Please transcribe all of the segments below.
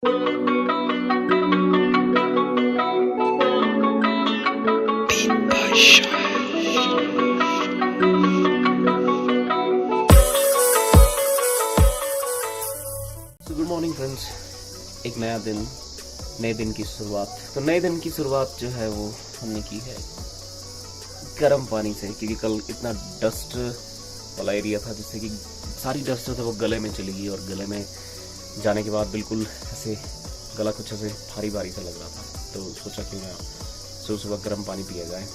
Good morning friends, एक नया दिन, नए दिन की शुरुआत। तो नए दिन की शुरुआत जो है वो हमने की है गर्म पानी से, क्योंकि कल इतना डस्ट वाला एरिया था जिससे कि सारी डस्ट जो था वो गले में चली गई, और गले में जाने के बाद बिल्कुल ऐसे गला कुछ ऐसे भारी भारी सा लग रहा था। तो सोचा कि मैं सुबह सुबह गर्म पानी पिया जाए।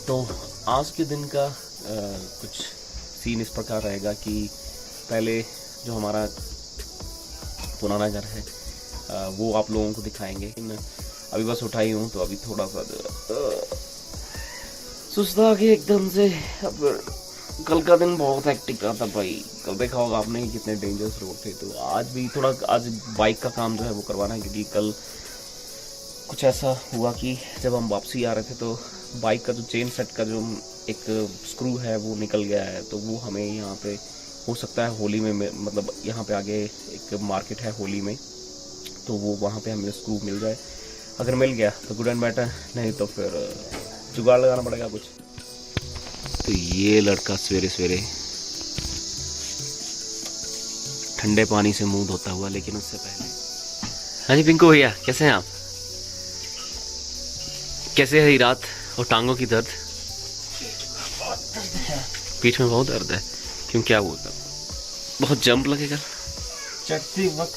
तो आज के दिन का कुछ सीन इस प्रकार रहेगा कि पहले जो हमारा पुराना घर है वो आप लोगों को दिखाएंगे। अभी बस उठा ही हूँ तो अभी थोड़ा सा सुस्ता के एकदम से। अब कल का दिन बहुत हेक्टिक रहा था भाई। कल देखा होगा आपने कितने डेंजरस रोड थे। तो आज भी थोड़ा आज बाइक का काम जो है वो करवाना है, क्योंकि कल कुछ ऐसा हुआ कि जब हम वापसी आ रहे थे तो बाइक का जो चेन सेट का जो एक स्क्रू है वो निकल गया है। तो वो हमें यहाँ पे हो सकता है होली में, मतलब यहाँ पे आगे एक मार्केट है होली में, तो वो वहाँ पे हमें स्क्रू मिल जाए। अगर मिल गया तो गुड एंड बेटर, नहीं तो फिर जुगाड़ लगाना पड़ेगा कुछ। तो ये लड़का सवेरे सवेरे ठंडे पानी से मुंह धोता हुआ, लेकिन उससे पहले। हाँ जी पिंकू भैया, कैसे हैं आप? कैसे है रात और टांगों की दर्द? पीठ में बहुत दर्द है। क्यों, क्या बोलता? बहुत जंप लगेगा। चढ़ते वक्त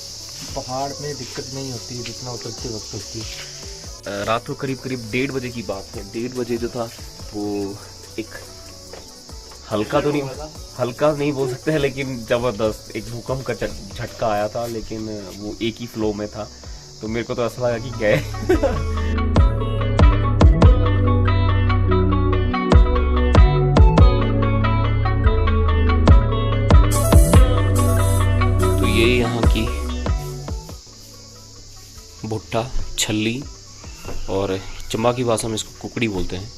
पहाड़ में दिक्कत नहीं होती जितना उतरते वक्त होती है। रात को करीब 1:30 बजे की बात है। 1:30 बजे जो था वो एक हल्का तो नहीं, हल्का नहीं बोल सकते हैं, लेकिन जबरदस्त एक भूकंप का झटका आया था, लेकिन वो एक ही फ्लो में था। तो मेरे को तो ऐसा लगा कि गए। ये यहाँ की भुट्टा, छल्ली, और चंबा की भाषा में इसको कुकड़ी बोलते हैं।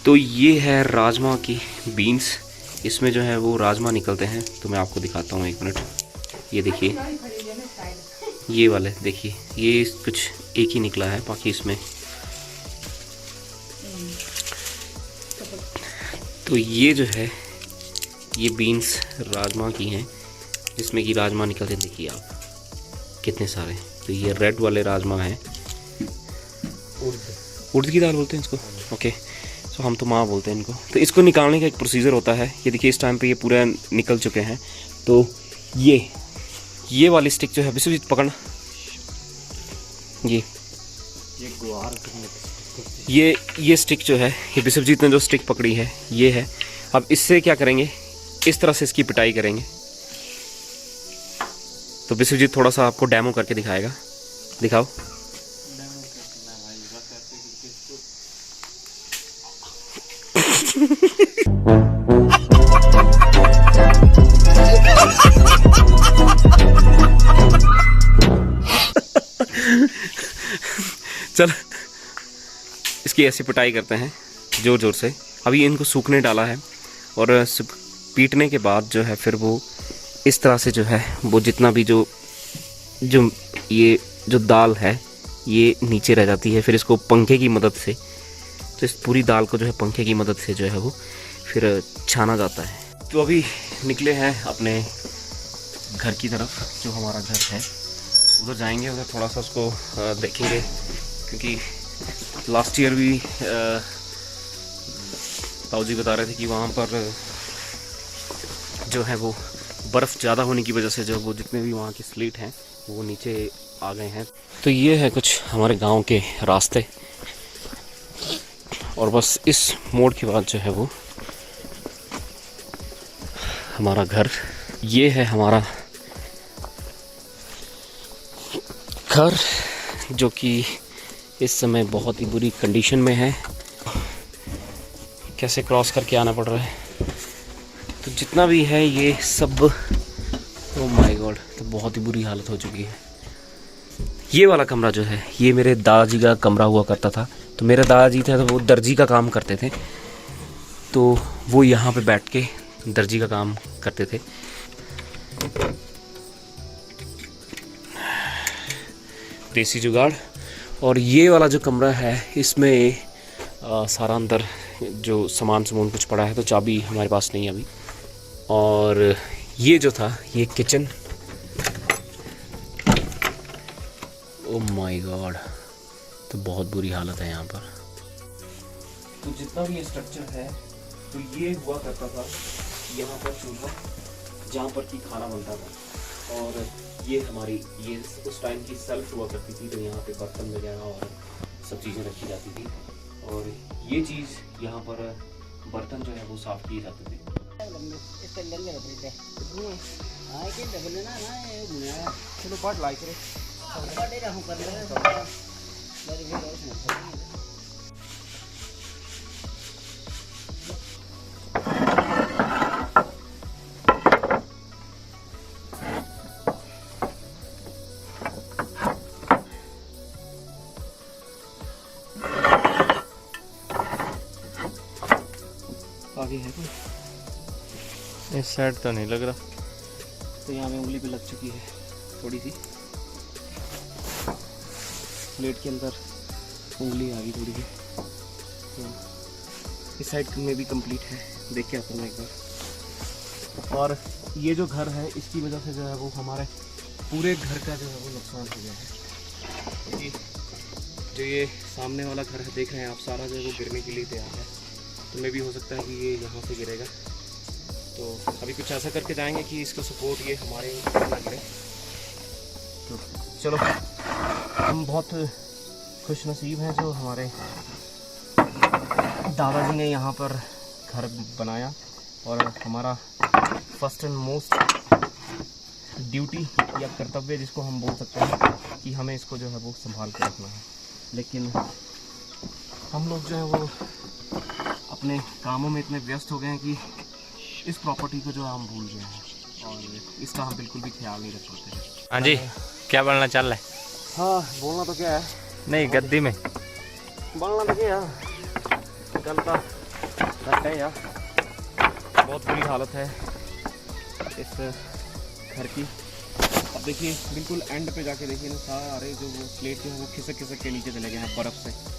तो ये है राजमा की बीन्स। इसमें जो है वो राजमा निकलते हैं। तो मैं आपको दिखाता हूँ, एक मिनट। ये देखिए, ये वाले देखिए, ये कुछ एक ही निकला है, बाकी इसमें। तो ये जो है ये बीन्स राजमा की हैं, जिसमें कि राजमा निकलते हैं। देखिए आप कितने सारे। तो ये रेड वाले राजमा हैं, उड़द की दाल बोलते हैं इसको। ओके, तो हम तो माँ बोलते हैं इनको। तो इसको निकालने का एक प्रोसीजर होता है। ये देखिए इस टाइम पे ये पूरा निकल चुके हैं। तो ये वाली स्टिक जो है, विश्वजीत पकड़ना, ये स्टिक जो है, ये विश्वजीत ने जो स्टिक पकड़ी है ये है। अब इससे क्या करेंगे, इस तरह से इसकी पिटाई करेंगे। तो विश्वजीत थोड़ा सा आपको डेमो करके दिखाएगा। दिखाओ। चल, इसकी ऐसी पिटाई करते हैं जोर जोर से। अभी इनको सूखने डाला है, और पीटने के बाद जो है फिर वो इस तरह से जो है वो जितना भी जो ये जो दाल है ये नीचे रह जाती है। फिर इसको पंखे की मदद से, तो इस पूरी दाल को जो है पंखे की मदद से जो है वो फिर छाना जाता है। तो अभी निकले हैं अपने घर की तरफ, जो हमारा घर है उधर जाएंगे। उधर थोड़ा सा उसको देखेंगे, क्योंकि लास्ट ईयर भी ताऊजी बता रहे थे कि वहाँ पर जो है वो बर्फ़ ज़्यादा होने की वजह से जो वो जितने भी वहाँ के स्लेट हैं वो नीचे आ गए हैं। तो ये है कुछ हमारे गांव के रास्ते, और बस इस मोड़ के बाद जो है वो हमारा घर। ये है हमारा घर, जो कि इस समय बहुत ही बुरी कंडीशन में है। कैसे क्रॉस करके आना पड़ रहा है। तो जितना भी है ये सब, ओह माय गॉड, तो बहुत ही बुरी हालत हो चुकी है। ये वाला कमरा जो है ये मेरे दादाजी का कमरा हुआ करता था। तो मेरे दादाजी थे तो वो दर्जी का काम करते थे, तो वो यहाँ पे बैठ के दर्जी का काम करते थे। देसी जुगाड़। और ये वाला जो कमरा है इसमें सारा अंदर जो सामान कुछ पड़ा है, तो चाबी हमारे पास नहीं है अभी। और ये जो था ये किचन, ओह माय गॉड, तो बहुत बुरी हालत है यहाँ पर। तो जितना भी ये स्ट्रक्चर है, तो ये हुआ करता था यहाँ पर चूल्हा जहाँ पर कि खाना बनता था। और ये हमारी ये उस टाइम की सेल्फ हुआ करती थी, तो यहाँ पे बर्तन वगैरह और सब चीज़ें रखी जाती थी। और ये चीज़ यहाँ पर बर्तन जो है वो साफ़ किए जाते थे। चलो पार्ट लाइक करे आगे है कोई? इस साइड तो नहीं लग रहा। तो यहाँ में उंगली पे लग चुकी है थोड़ी सी, प्लेट के अंदर उंगली आ गई थोड़ी सी। इस साइड में भी कंप्लीट है, देख के आता हूँ एक बार। और ये जो घर है इसकी वजह से जो है वो हमारे पूरे घर का जो है वो नुकसान हो गया है। क्योंकि जो ये सामने वाला घर है देख रहे हैं आप, सारा जो है वो गिरने के लिए तैयार है। तो मे भी हो सकता है कि ये यहाँ से गिरेगा। तो अभी कुछ ऐसा करके जाएंगे कि इसको सपोर्ट ये हमारे ऊपर ना गिरे। तो चलो, हम बहुत खुश नसीब हैं जो हमारे दादाजी ने यहाँ पर घर बनाया। और हमारा फर्स्ट एंड मोस्ट ड्यूटी या कर्तव्य जिसको हम बोल सकते हैं कि हमें इसको जो है वो संभाल के रखना है। लेकिन हम लोग जो है वो अपने कामों में इतने व्यस्त हो गए हैं कि इस प्रॉपर्टी को जो हम भूल गए हैं और इसका हम बिल्कुल भी ख्याल नहीं रख पाते हैं। हाँ जी, क्या बनना चल रहा है? हाँ, बोलना तो क्या है, नहीं गद्दी में बोलना तो क्या है, गलता घट है यार। बहुत बुरी हालत है इस घर की। अब देखिए बिल्कुल एंड पे जाके देखिए ना, सारे जो वो प्लेट जो है वो खिसक खिसक के नीचे चले गए हैं बर्फ़ से।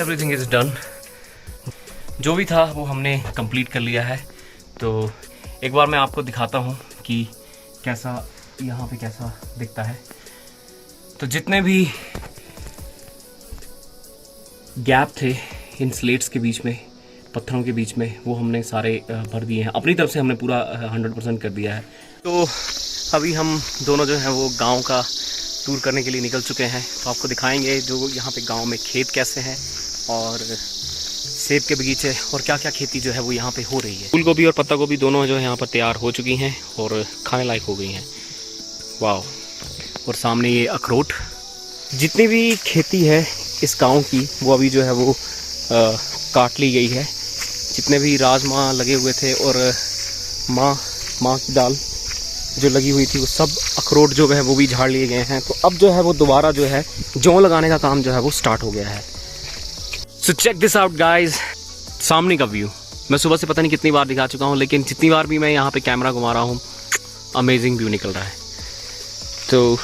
Everything is done. जो भी था वो हमने कंप्लीट कर लिया है। तो एक बार मैं आपको दिखाता हूँ कि कैसा यहाँ पे कैसा दिखता है। तो जितने भी गैप थे इन स्लेट्स के बीच में, पत्थरों के बीच में, वो हमने सारे भर दिए हैं। अपनी तरफ से हमने पूरा 100% कर दिया है। तो अभी हम दोनों जो हैं वो गांव का टूर करने के लिए निकल चुके हैं। तो आपको दिखाएंगे जो यहाँ पे गांव में खेत कैसे हैं और सेब के बगीचे और क्या क्या खेती जो है वो यहाँ पे हो रही है। फूल गोभी और पत्ता गोभी दोनों जो है यहाँ पर तैयार हो चुकी हैं और खाने लायक हो गई हैं। वाह। और सामने ये अखरोट, जितनी भी खेती है इस गांव की वो अभी जो है वो काट ली गई है। जितने भी राजमा लगे हुए थे और माँ की दाल जो लगी हुई थी, वो सब अखरोट जो है वो भी झाड़ लिए गए हैं। तो अब जो है वो दोबारा जो है जौ लगाने का काम जो है वो स्टार्ट हो गया है। So check this out guys, सामने का व्यू मैं सुबह से पता नहीं कितनी बार दिखा चुका हूँ, लेकिन जितनी बार भी मैं यहाँ पे कैमरा घुमा रहा हूँ अमेजिंग व्यू निकल रहा है। तो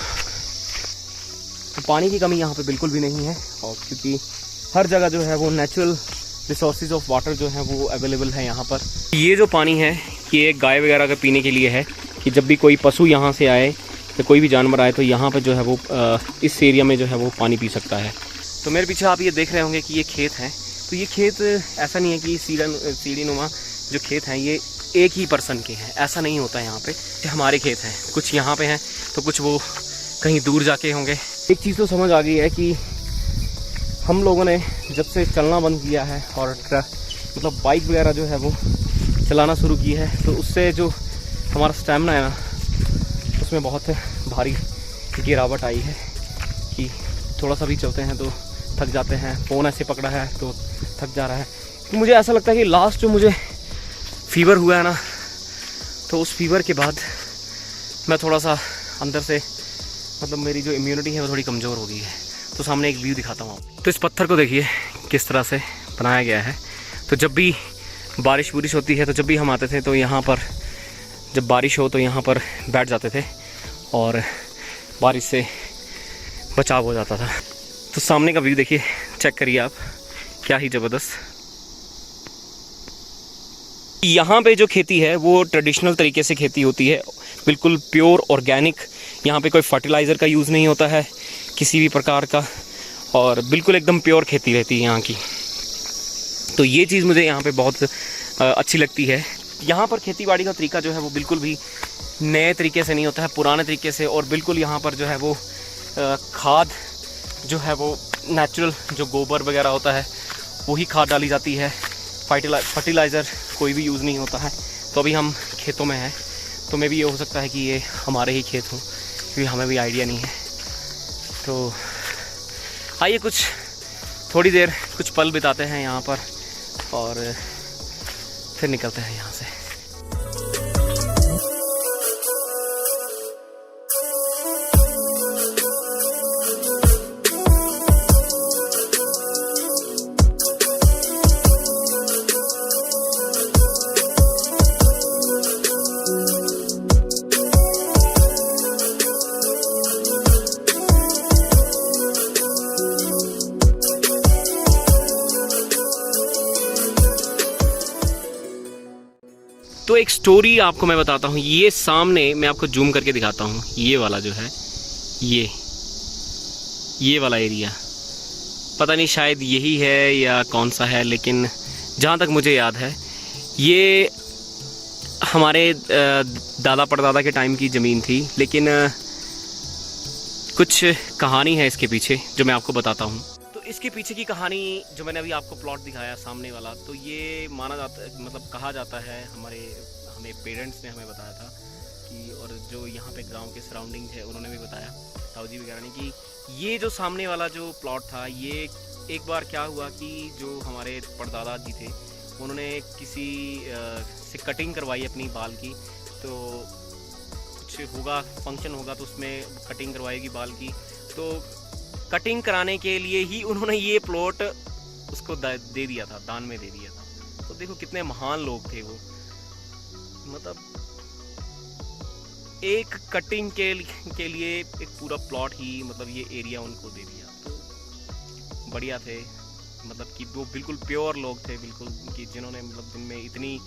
पानी की कमी यहाँ पे बिल्कुल भी नहीं है, और क्योंकि हर जगह जो है वो नेचुरल रिसोर्सेज ऑफ वाटर जो है वो अवेलेबल है यहाँ पर। ये जो पानी है ये गाय वगैरह का पीने के लिए है, कि जब भी कोई पशु यहाँ से आए या कोई भी जानवर आए तो यहाँ पे जो है वो इस एरिया में जो है वो पानी पी सकता है। तो मेरे पीछे आप ये देख रहे होंगे कि ये खेत हैं। तो ये खेत ऐसा नहीं है कि सीढ़ी नुमा जो खेत हैं ये एक ही पर्सन के हैं, ऐसा नहीं होता है। यहाँ पे हमारे खेत हैं, कुछ यहाँ पे हैं तो कुछ वो कहीं दूर जाके होंगे। एक चीज़ तो समझ आ गई है कि हम लोगों ने जब से चलना बंद किया है और मतलब बाइक वगैरह जो है वो चलाना शुरू की है, तो उससे जो हमारा स्टैमिना है ना उसमें बहुत भारी गिरावट आई है कि थोड़ा सा भी चलते हैं तो थक जाते हैं। फ़ोन ऐसे पकड़ा है तो थक जा रहा है, तो मुझे ऐसा लगता है कि लास्ट जो मुझे फीवर हुआ है ना, तो उस फीवर के बाद मैं थोड़ा सा अंदर से मतलब मेरी जो इम्यूनिटी है वो थोड़ी कमज़ोर हो गई है। तो सामने एक व्यू दिखाता हूँ आपको। तो इस पत्थर को देखिए किस तरह से बनाया गया है। तो जब भी बारिश बुरिश होती है तो जब भी हम आते थे तो यहाँ पर जब बारिश हो तो यहाँ पर बैठ जाते थे और बारिश से बचाव हो जाता था। तो सामने का व्यू देखिए, चेक करिए आप, क्या ही ज़बरदस्त। यहाँ पे जो खेती है वो ट्रेडिशनल तरीके से खेती होती है, बिल्कुल प्योर ऑर्गेनिक। यहाँ पे कोई फर्टिलाइज़र का यूज़ नहीं होता है किसी भी प्रकार का, और बिल्कुल एकदम प्योर खेती रहती है यहाँ की। तो ये चीज़ मुझे यहाँ पे बहुत अच्छी लगती है। यहाँ पर खेती बाड़ी का तरीका जो है वो बिल्कुल भी नए तरीके से नहीं होता है, पुराने तरीके से। और बिल्कुल यहाँ पर जो है वो खाद जो है वो नेचुरल जो गोबर वगैरह होता है वही खाद डाली जाती है, फर्टिलाइज़र कोई भी यूज़ नहीं होता है। तो अभी हम खेतों में हैं, तो मे भी ये हो सकता है कि ये हमारे ही खेत हों, क्योंकि हमें भी आइडिया नहीं है। तो आइए कुछ थोड़ी देर कुछ पल बिताते हैं यहाँ पर और फिर निकलते हैं यहाँ से। तो एक स्टोरी आपको मैं बताता हूँ। ये सामने मैं आपको जूम करके दिखाता हूँ, ये वाला जो है ये वाला एरिया, पता नहीं शायद यही है या कौन सा है, लेकिन जहाँ तक मुझे याद है ये हमारे दादा परदादा के टाइम की ज़मीन थी। लेकिन कुछ कहानी है इसके पीछे जो मैं आपको बताता हूँ। तो इसके पीछे की कहानी जो मैंने अभी आपको प्लॉट दिखाया सामने वाला, तो ये माना जाता है, मतलब कहा जाता है, हमें पेरेंट्स ने हमें बताया था कि, और जो यहाँ पे गांव के सराउंडिंग है उन्होंने भी बताया, ताऊजी वगैरह ने, कि ये जो सामने वाला जो प्लॉट था, ये एक बार क्या हुआ कि जो हमारे परदादा जी थे उन्होंने किसी से कटिंग करवाई अपनी बाल की। तो कुछ होगा, फंक्शन होगा, तो उसमें कटिंग करवाएगी बाल की। तो कटिंग कराने के लिए ही उन्होंने ये प्लॉट उसको दे दिया था, दान में दे दिया था। तो देखो कितने महान लोग थे वो, मतलब एक कटिंग के लिए एक पूरा प्लॉट ही, मतलब ये एरिया उनको दे दिया। तो बढ़िया थे, मतलब कि वो बिल्कुल प्योर लोग थे, बिल्कुल कि जिन्होंने, मतलब जिनमें इतनी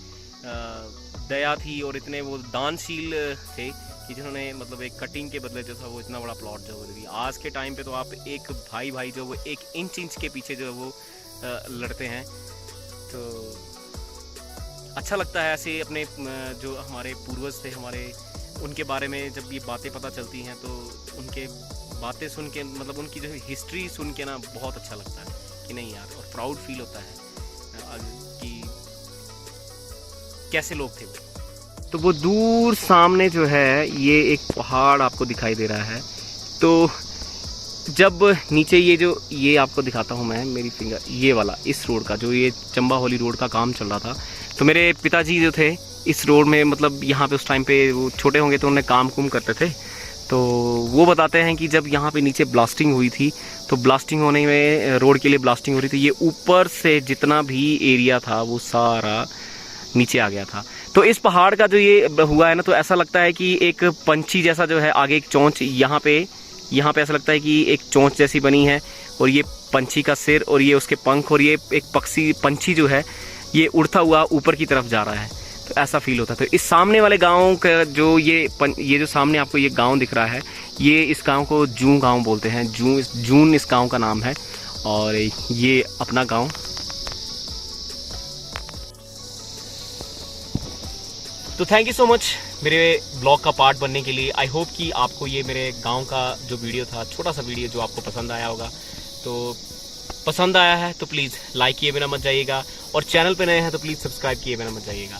दया थी और इतने वो दानशील थे कि जिन्होंने मतलब एक कटिंग के बदले जो था वो इतना बड़ा प्लॉट जो दे दिया। आज के टाइम पे तो आप एक भाई जो वो एक इंच के पीछे जो है वो लड़ते हैं। तो अच्छा लगता है ऐसे अपने जो हमारे पूर्वज थे हमारे, उनके बारे में जब ये बातें पता चलती हैं तो उनके बातें सुन के, मतलब उनकी जो हिस्ट्री सुन के ना बहुत अच्छा लगता है कि नहीं यार, और प्राउड फील होता है कि कैसे लोग थे वो। तो वो दूर सामने जो है ये एक पहाड़ आपको दिखाई दे रहा है। तो जब नीचे ये आपको दिखाता हूँ मैं, मेरी फिंगर, ये वाला इस रोड का जो ये चंबा होली रोड का काम चल रहा था, तो मेरे पिताजी जो थे इस रोड में, मतलब यहाँ पे उस टाइम पे वो छोटे होंगे तो उन्हें काम करते थे। तो वो बताते हैं कि जब यहाँ पे नीचे ब्लास्टिंग हुई थी, तो ब्लास्टिंग होने में, रोड के लिए ब्लास्टिंग हो रही थी, ये ऊपर से जितना भी एरिया था वो सारा नीचे आ गया था। तो इस पहाड़ का जो ये हुआ है ना, तो ऐसा लगता है कि एक पंछी जैसा जो है आगे एक चोंच, यहाँ पे ऐसा लगता है कि एक चोंच जैसी बनी है, और ये पंछी का सिर और ये उसके पंख, और ये एक पंछी जो है ये उड़ता हुआ ऊपर की तरफ जा रहा है। तो ऐसा फील होता है। तो इस सामने वाले गांव का जो ये जो सामने आपको ये गांव दिख रहा है, ये इस गांव को जून गांव बोलते हैं। जून इस गांव का नाम है, और ये अपना गांव। तो थैंक यू सो मच मेरे ब्लॉग का पार्ट बनने के लिए। आई होप कि आपको ये मेरे गांव का जो वीडियो था, छोटा सा वीडियो, जो आपको पसंद आया होगा। तो पसंद आया है तो प्लीज़ लाइक किए बिना मत जाइएगा, और चैनल पे नए हैं तो प्लीज़ सब्सक्राइब किए बिना मत जाइएगा।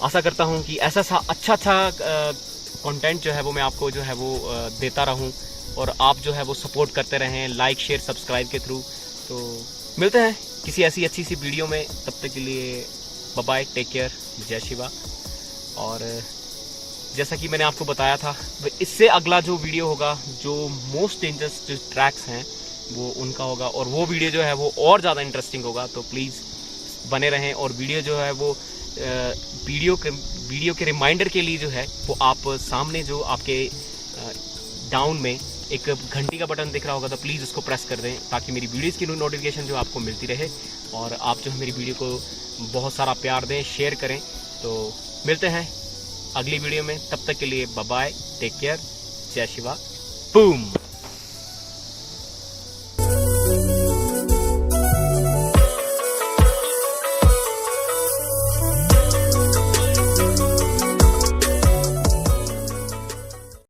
आशा करता हूँ कि ऐसा अच्छा कंटेंट जो है वो मैं आपको जो है वो देता रहूँ, और आप जो है वो सपोर्ट करते रहें लाइक शेयर सब्सक्राइब के थ्रू। तो मिलते हैं किसी ऐसी अच्छी सी वीडियो में, तब तक के लिए बाय बाय, टेक केयर, जय शिवा। और जैसा कि मैंने आपको बताया था, इससे अगला जो वीडियो होगा, जो मोस्ट डेंजरस जो ट्रैक्स हैं वो उनका होगा, और वो वीडियो जो है वो और ज़्यादा इंटरेस्टिंग होगा। तो प्लीज़ बने रहें। और वीडियो जो है वो वीडियो के रिमाइंडर के लिए जो है वो आप सामने जो आपके डाउन में एक घंटी का बटन दिख रहा होगा, तो प्लीज़ उसको प्रेस कर दें, ताकि मेरी वीडियोज़ की नोटिफिकेशन जो आपको मिलती रहे। और आप जो है मेरी वीडियो को बहुत सारा प्यार दें, शेयर करें। तो मिलते हैं अगली वीडियो में, तब तक के लिए बाय बाय, टेक केयर, जय शिवा, बूम।